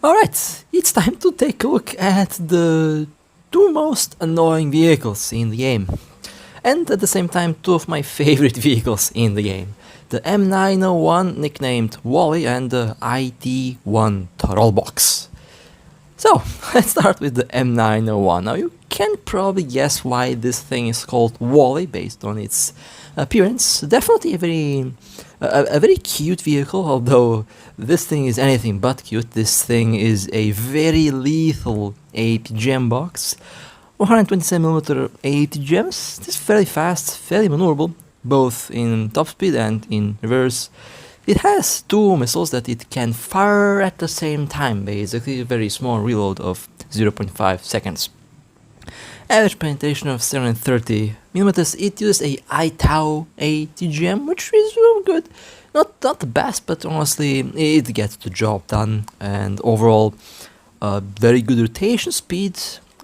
Alright, it's time to take a look at the two most annoying vehicles in the game. And at the same time, two of my favorite vehicles in the game. The M901, nicknamed Wally, and the IT-1 Trollbox. So, let's start with the M901. Now you can probably guess why this thing is called Wally based on its appearance. Definitely a very cute vehicle, although this thing is anything but cute. This thing is a very lethal ATGM box. 127mm ATGMs. It is fairly fast, fairly maneuverable, both in top speed and in reverse. It has two missiles that it can fire at the same time, basically a very small reload of 0.5 seconds. Average penetration of 730mm. It uses a ITAU ATGM, which is good. Not the best, but honestly, it gets the job done. And overall, very good rotation speed.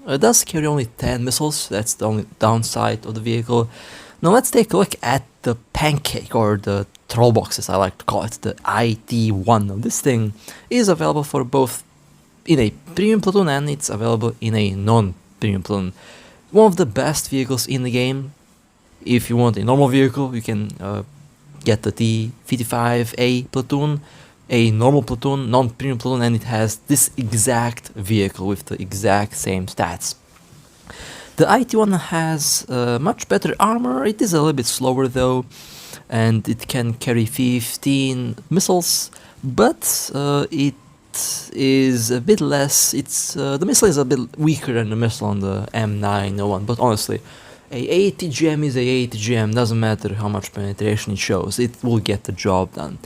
It does carry only 10 missiles, that's the only downside of the vehicle. Now let's take a look at the pancake, or the troll box as I like to call it, the IT-1. Now this thing is available for both in a premium platoon and it's available in a non-premium platoon. One of the best vehicles in the game. If you want a normal vehicle, you can get the T-55A platoon, a normal platoon, non-premium platoon, and it has this exact vehicle with the exact same stats. The IT-1 has much better armor. It is a little bit slower though, and it can carry 15 missiles, but it is a bit less. The missile is a bit weaker than the missile on the M901, but honestly, a ATGM is a ATGM, doesn't matter how much penetration it shows, it will get the job done.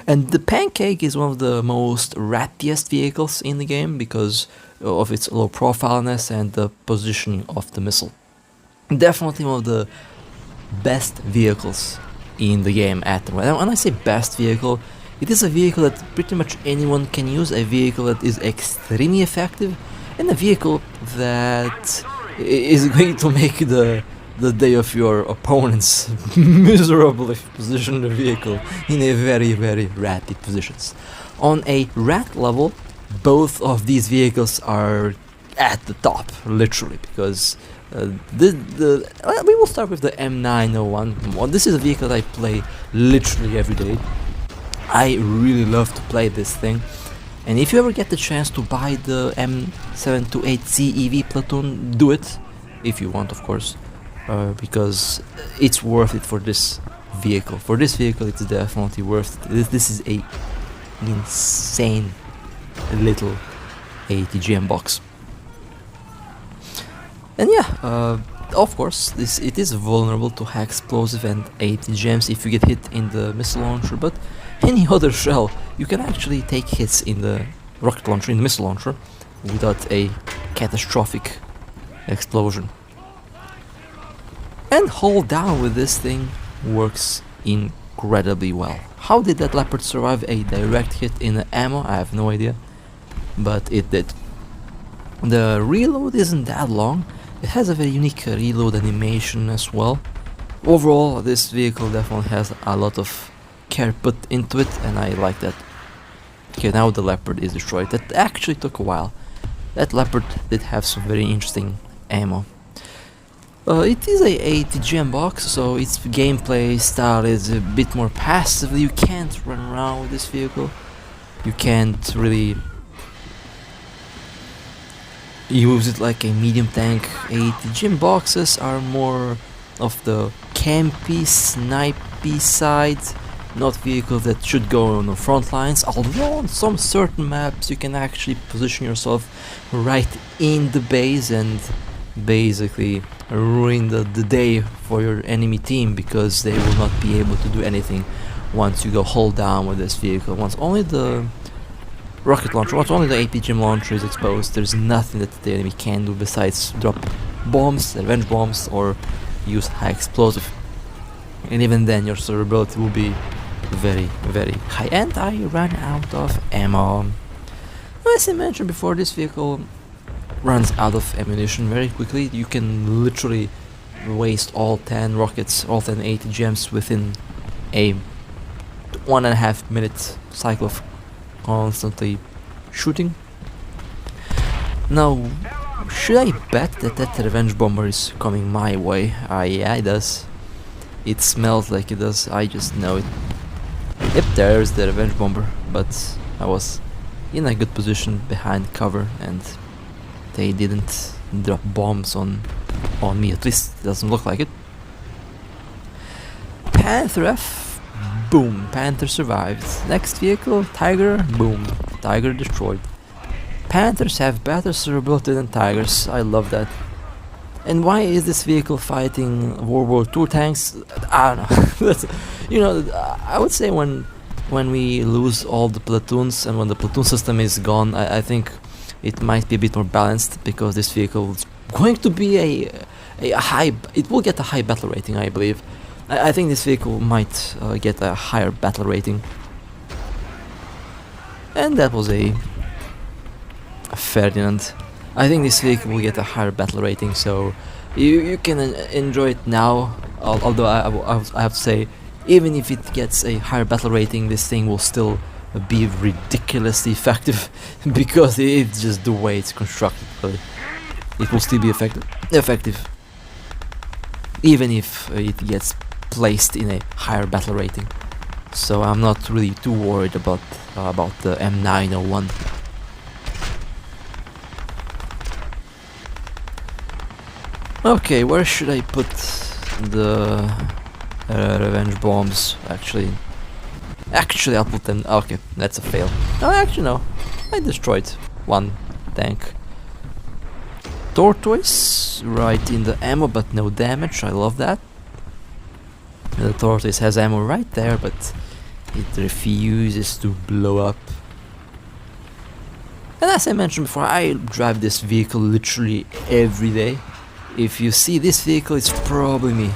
And the pancake is one of the most rattiest vehicles in the game because of its low profileness and the positioning of the missile. Definitely one of the best vehicles in the game at the moment. When I say best vehicle, it is a vehicle that pretty much anyone can use, a vehicle that is extremely effective, and a vehicle that is going to make the day of your opponents miserable if you position the vehicle in a very ratty positions. On a rat level, both of these vehicles are at the top, literally, because we will start with the M901. Well, this is a vehicle that I play literally every day. I really love to play this thing, and if you ever get the chance to buy the M728 CEV platoon, do it, if you want, of course, because it's worth it for this vehicle. For this vehicle, it's definitely worth it. This is a insane little ATGM box. And yeah, of course, it is vulnerable to high explosive and ATGMs if you get hit in the missile launcher, but any other shell, you can actually take hits in the rocket launcher, in the missile launcher, without a catastrophic explosion. And hold down with this thing works incredibly well. How did that Leopard survive a direct hit in the ammo? I have no idea, but it did. The reload isn't that long. It has a very unique reload animation as well. Overall, this vehicle definitely has a lot of care put into it, and I like that. Okay, now the Leopard is destroyed. That actually took a while. That Leopard did have some very interesting ammo. It is a ATGM box, so its gameplay style is a bit more passive. You can't run around with this vehicle. You can't really use it like a medium tank. ATGM boxes are more of the campy, snipey side, not vehicles that should go on the front lines, although on some certain maps you can actually position yourself right in the base and basically ruin the day for your enemy team, because they will not be able to do anything once you go hold down with this vehicle. Once only the rocket launcher, once only the ATGM launcher is exposed, there's nothing that the enemy can do besides drop bombs, revenge bombs, or use high explosive. And even then your survivability will be very high. And I ran out of ammo. As I mentioned before, this vehicle runs out of ammunition very quickly. You can literally waste all 10 rockets, all 10 ATGMs within a 1.5 minute cycle of constantly shooting. Now, should I bet that that revenge bomber is coming my way? Yeah, it does. It smells like it does, I just know it. Yep, there's the revenge bomber, but I was in a good position behind cover and they didn't drop bombs on me, at least it doesn't look like it. Panther F, boom, Panther survived. Next vehicle, Tiger, boom, Tiger destroyed. Panthers have better survivability than Tigers, I love that. And why is this vehicle fighting World War II tanks? I don't know. That's, you know, I would say when we lose all the platoons and when the platoon system is gone, I think it might be a bit more balanced, because this vehicle is going to be a high. It will get a high battle rating, I believe. I think this vehicle might get a higher battle rating. And that was a Ferdinand. I think this vehicle will get a higher battle rating, so you can enjoy it now. Although I have to say, even if it gets a higher battle rating, this thing will still be ridiculously effective because it's just the way it's constructed. But it will still be effective, even if it gets placed in a higher battle rating. So I'm not really too worried about the M901. Okay, where should I put the revenge bombs? Actually, I'll put them. Okay, that's a fail. Oh, actually no, I destroyed one tank. Tortoise, right in the ammo, but no damage. I love that. The tortoise has ammo right there, but it refuses to blow up. And as I mentioned before, I drive this vehicle literally every day. If you see this vehicle, it's probably me.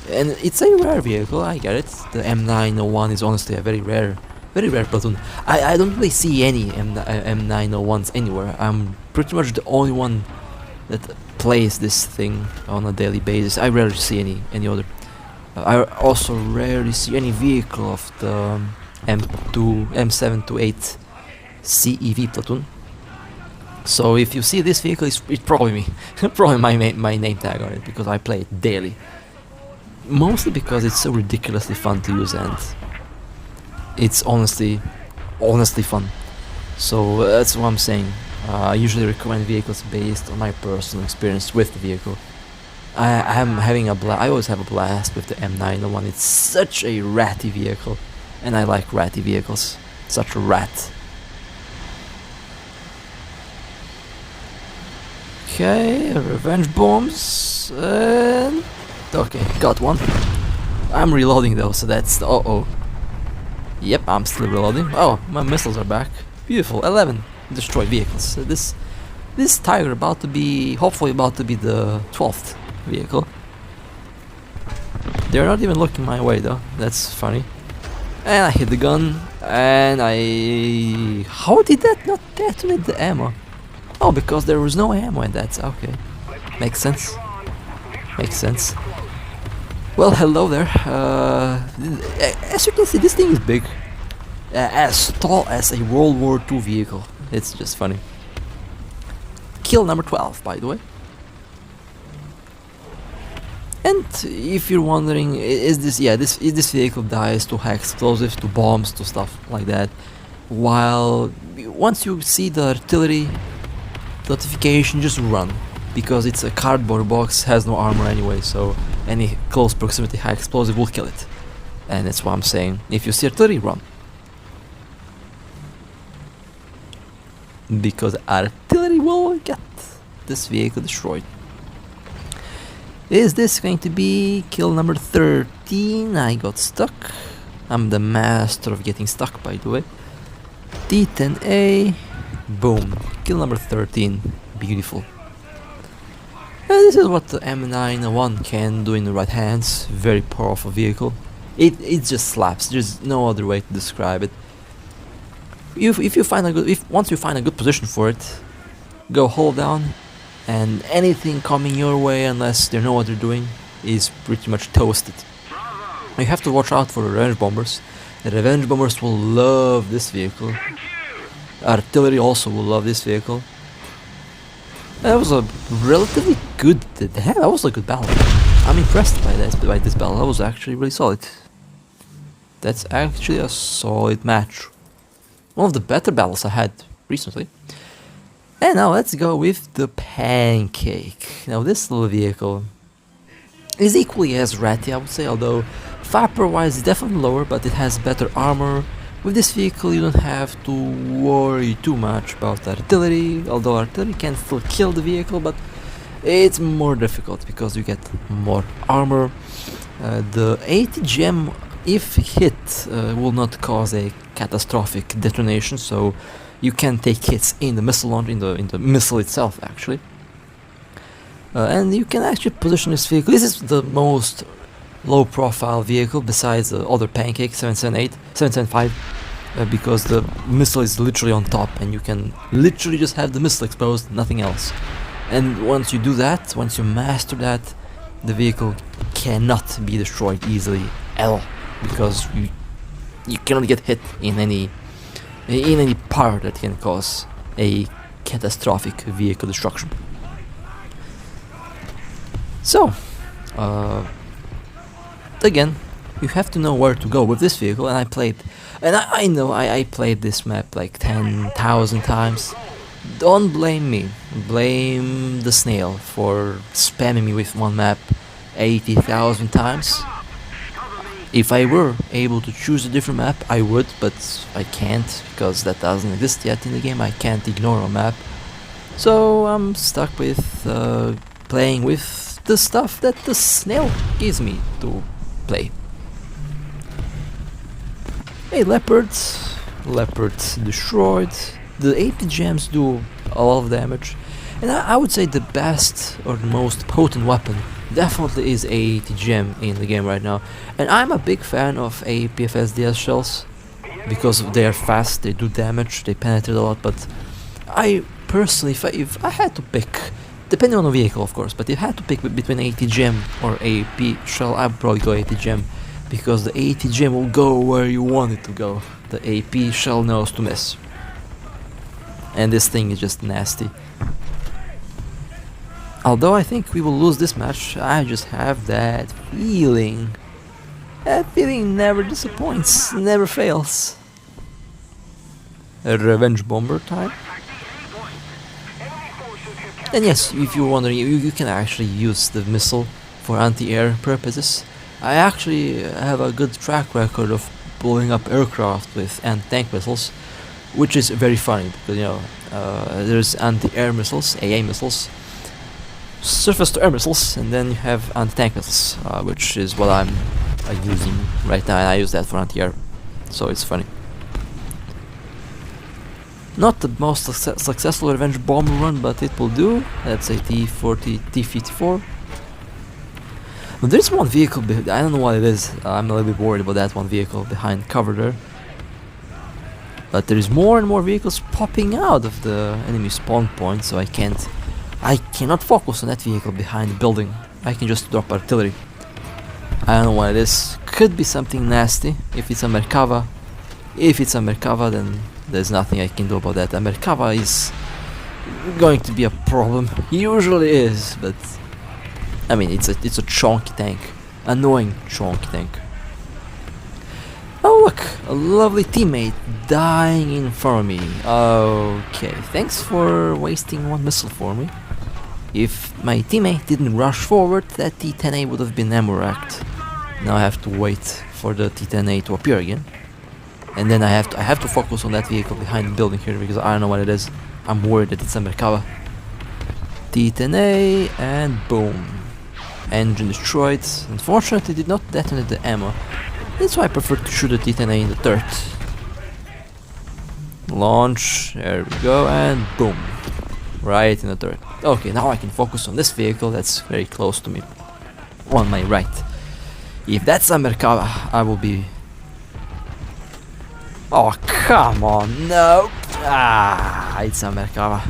And it's a rare vehicle, I get it. The M901 is honestly a very rare platoon. I don't really see any M901s anywhere. I'm pretty much the only one that plays this thing on a daily basis. I rarely see any other. I also rarely see any vehicle of the M728 CEV platoon. So if you see this vehicle, it's probably me. Probably my name tag on it, because I play it daily. Mostly because it's so ridiculously fun to use, and it's honestly fun. So that's what I'm saying. I usually recommend vehicles based on my personal experience with the vehicle. I'm having a blast. I always have a blast with the M901. It's such a ratty vehicle, and I like ratty vehicles. Such a rat. Okay, revenge bombs, and okay, got one. I'm reloading though, so that's Yep, I'm still reloading. Oh, my missiles are back. Beautiful. 11 destroyed vehicles. So this Tiger hopefully about to be the 12th vehicle. They're not even looking my way though. That's funny. And I hit the gun, and how did that not detonate the ammo? Oh, because there was no ammo in that. Okay, makes sense. Well, hello there. As you can see, this thing is big, as tall as a World War II vehicle. It's just funny. Kill number 12, by the way. And if you're wondering, is this vehicle dies to high explosives, to bombs, to stuff like that. While once you see the artillery notification, just run, because it's a cardboard box, has no armor anyway, so any close proximity high explosive will kill it. And that's what I'm saying. If you see artillery, run, because artillery will get this vehicle destroyed. Is this going to be kill number 13? I got stuck. I'm the master of getting stuck, by the way. D10A. Boom. Kill number 13. Beautiful. And this is what the M901 can do in the right hands. Very powerful vehicle. It just slaps. There's no other way to describe it. Once you find a good position for it, go hold down, and anything coming your way, unless they know what they're doing, is pretty much toasted. You have to watch out for the revenge bombers. The revenge bombers will love this vehicle. Artillery also will love this vehicle. That was a relatively good. That was a good battle. I'm impressed by this battle. That was actually really solid. That's actually a solid match. One of the better battles I had recently. And now let's go with the Pancake. Now this little vehicle is equally as ratty, I would say, although fire wise is definitely lower, but it has better armor. With this vehicle you don't have to worry too much about artillery, although artillery can still kill the vehicle, but it's more difficult because you get more armor. The ATGM, if hit, will not cause a catastrophic detonation, so you can take hits in the missile launch, in the missile itself actually. And you can actually position this vehicle. This is the most low profile vehicle besides the other Pancake 778, 775, because the missile is literally on top and you can literally just have the missile exposed, nothing else. And once you do that, once you master that, the vehicle cannot be destroyed easily at all, because you cannot get hit in any part that can cause a catastrophic vehicle destruction. So, again, you have to know where to go with this vehicle, and I know I played this map like 10,000 times. Don't blame me, blame the snail for spamming me with one map 80,000 times. If I were able to choose a different map, I would, but I can't, because that doesn't exist yet in the game. I can't ignore a map. So I'm stuck with playing with the stuff that the snail gives me to play. Hey, leopards destroyed. The ATGMs do a lot of damage, and I would say the best or the most potent weapon definitely is ATGM in the game right now. And I'm a big fan of APFSDS shells because they are fast, they do damage, they penetrate a lot. But I personally, if I had to pick, depending on the vehicle of course, but if I had to pick between ATGM or AP shell, I'd probably go ATGM, because the ATGM will go where you want it to go. The AP shell knows to miss, and this thing is just nasty. Although I think we will lose this match, I just have that feeling. That feeling never disappoints, never fails. A revenge bomber time. And yes, if you're wondering, you can actually use the missile for anti-air purposes. I actually have a good track record of blowing up aircraft with anti-tank missiles, which is very funny because, you know, there's anti-air missiles, AA missiles, surface-to-air missiles, and then you have anti-tank missiles, which is what I'm using right now, and I use that for anti-air, so it's funny. Not the most successful revenge bomber run, but it will do. That's a T-40, T-54. But there's one vehicle, I don't know what it is, I'm a little bit worried about that one vehicle behind cover there. But there's more and more vehicles popping out of the enemy spawn point, so I cannot focus on that vehicle behind the building. I can just drop artillery. I don't know what it is. Could be something nasty. If it's a Merkava. If it's a Merkava, then there's nothing I can do about that. A Merkava is going to be a problem. Usually is, but I mean it's a chonky tank. Annoying chonky tank. Oh look, a lovely teammate dying in front of me. Okay, thanks for wasting one missile for me. If my teammate didn't rush forward, that T-10A would have been ammo-racked. Now I have to wait for the T-10A to appear again. And then I have to focus on that vehicle behind the building here, because I don't know what it is. I'm worried that it's a Merkava. T-10A, and boom. Engine destroyed. Unfortunately did not detonate the ammo. That's why I prefer to shoot the T-10A in the dirt. Launch, there we go, and boom. Right in the dirt. Okay, now I can focus on this vehicle that's very close to me. On my right. If that's a Merkava, I will be... Oh, come on, no! Ah, it's a Merkava.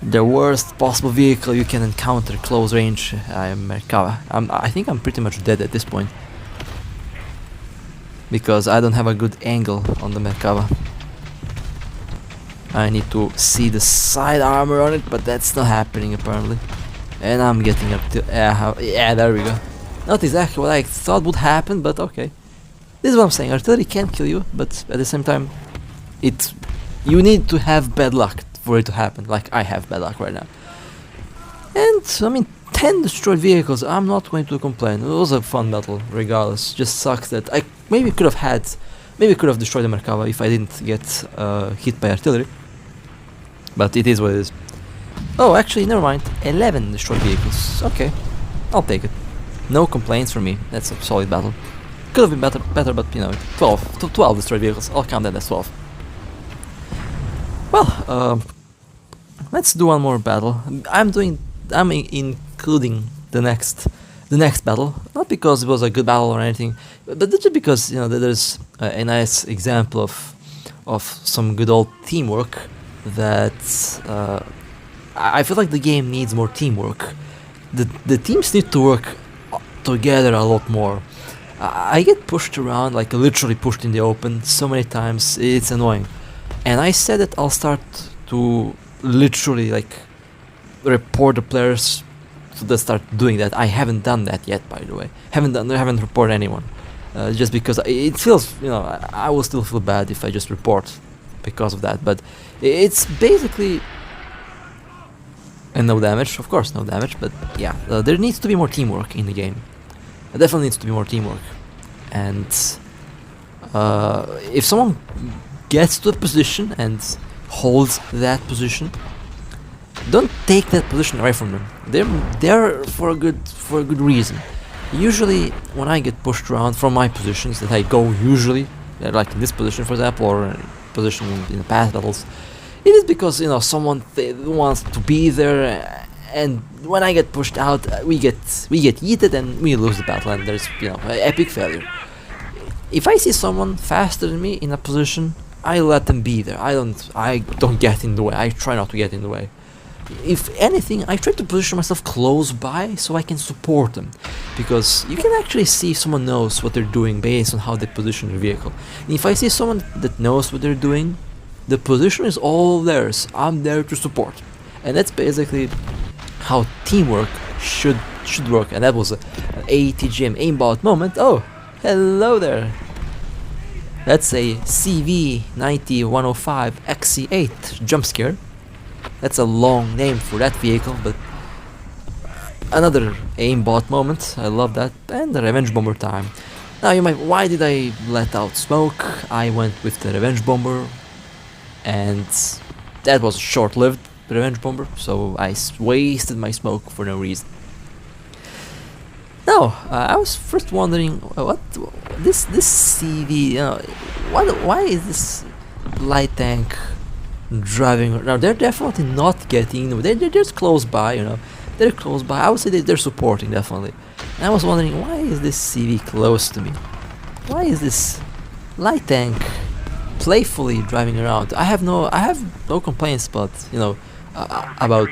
The worst possible vehicle you can encounter close range. I am Merkava. I think I'm pretty much dead at this point, because I don't have a good angle on the Merkava. I need to see the side armor on it, but that's not happening apparently. And I'm getting up to... yeah, there we go. Not exactly what I thought would happen, but okay. This is what I'm saying, artillery can kill you, but at the same time, you need to have bad luck for it to happen, like I have bad luck right now. And, I mean, 10 destroyed vehicles, I'm not going to complain. It was a fun battle, regardless. Just sucks that I maybe could have destroyed the Merkava if I didn't get hit by artillery. But it is what it is. Oh, actually, never mind. 11 destroyed vehicles. Okay, I'll take it. No complaints from me. That's a solid battle. Could have been better, but you know, 12 destroyed vehicles. I'll count that as 12. Well, let's do one more battle. I'm including the next battle, not because it was a good battle or anything, but just because you know there's a nice example of some good old teamwork that I feel like the game needs more teamwork. The teams need to work together a lot more. I get pushed around, like literally pushed in the open so many times, it's annoying. And I said that I'll start to literally like report the players so they start doing that. I haven't done that yet, by the way. Haven't reported anyone. Just because it feels, you know, I will still feel bad if I just report because of that. But it's basically... And no damage, of course, no damage, but yeah, there needs to be more teamwork in the game. There definitely needs to be more teamwork. And if someone gets to a position and holds that position, don't take that position away from them. They're there for a good reason. Usually, when I get pushed around from my positions that I go usually, like in this position, for example, or position in the past battles, it is because you know someone wants to be there, and when I get pushed out, we get yeeted and we lose the battle, and there's an epic failure. If I see someone faster than me in a position, I let them be there. I don't get in the way. I try not to get in the way. If anything, I try to position myself close by so I can support them, because you can actually see if someone knows what they're doing based on how they position their vehicle. And if I see someone that knows what they're doing, the position is all theirs. I'm there to support, and that's basically how teamwork should work. And that was an ATGM aimbot moment. Oh, hello there. That's a CV90-105 XC8 jump scare. That's a long name for that vehicle, but another aimbot moment. I love that. And the revenge bomber time. Now you might, why did I let out smoke? I went with the revenge bomber, and that was short-lived revenge bomber, so I wasted my smoke for no reason. Now, I was first wondering what this CV, why is this light tank driving? Now they're definitely not getting. They're just close by, They're close by. I would say they're supporting definitely. And I was wondering, why is this CV close to me? Why is this light tank playfully driving around? I have no complaints, but about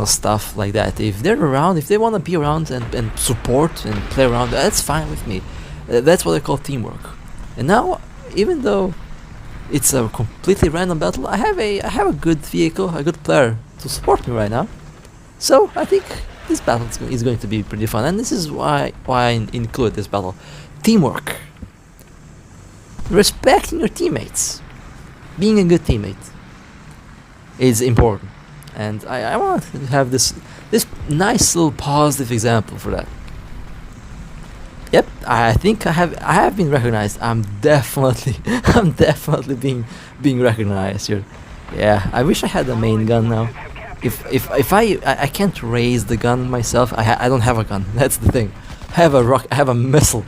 stuff like that. If they're around, if they want to be around and support and play around, that's fine with me. That's what I call teamwork. And now, even though it's a completely random battle, I have a good vehicle, a good player to support me right now. So I think this battle is going to be pretty fun, and this is why I include this battle. Teamwork. Respecting your teammates. Being a good teammate is important. And I want to have this nice little positive example for that. Yep, I think I have been recognized. I'm definitely being recognized here. Yeah, I wish I had a main gun now. If I can't raise the gun myself. I don't have a gun. That's the thing. I have a missile.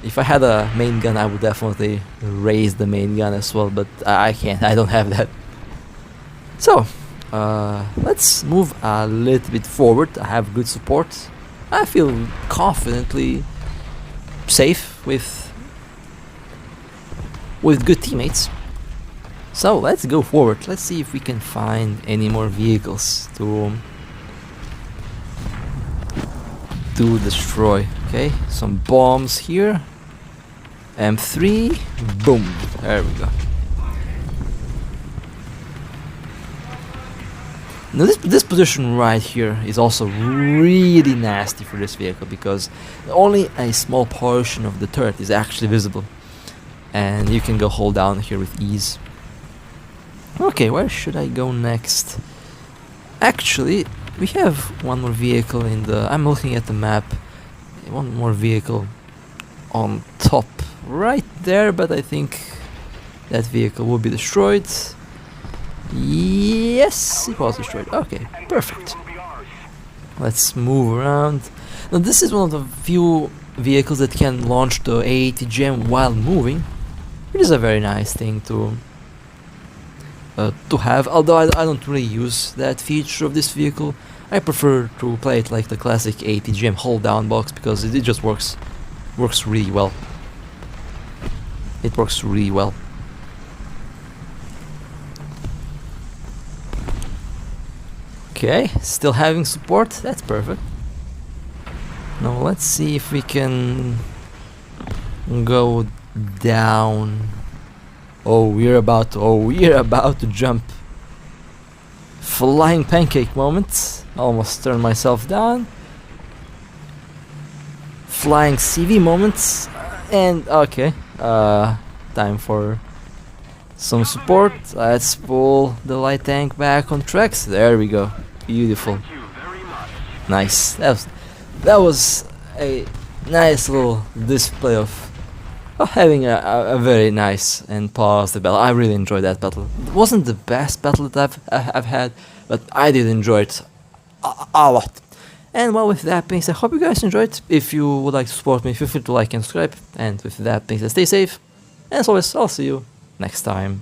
If I had a main gun, I would definitely raise the main gun as well. But I can't. I don't have that. So. Let's move a little bit forward. I have good support. I feel confidently safe with good teammates. So let's go forward. Let's see if we can find any more vehicles to destroy. Okay, some bombs here. M3, boom. There we go. Now this position right here is also really nasty for this vehicle because only a small portion of the turret is actually visible, and you can go hold down here with ease. Okay, where should I go next? Actually, we have one more vehicle in the... I'm looking at the map. One more vehicle on top right there, but I think that vehicle will be destroyed. Yes, it was destroyed. Okay, perfect. Let's move around. Now this is one of the few vehicles that can launch the ATGM while moving, which is a very nice thing to have, although I don't really use that feature of this vehicle. I prefer to play it like the classic ATGM hold down box because it just works really well. It works really well. Okay, still having support, that's perfect. Now let's see if we can go down. Oh, we're about to jump. Flying pancake moment. Almost turned myself down. Flying CV moments. And okay, time for some support. Let's pull the light tank back on tracks. There we go. Beautiful. Nice. That was a nice little display of having a very nice and positive battle. I really enjoyed that battle. It wasn't the best battle that I've had, but I did enjoy it a lot. And well, with that being said, I hope you guys enjoyed. If you would like to support me, feel free to like and subscribe. And with that being said, stay safe. And as always, I'll see you next time.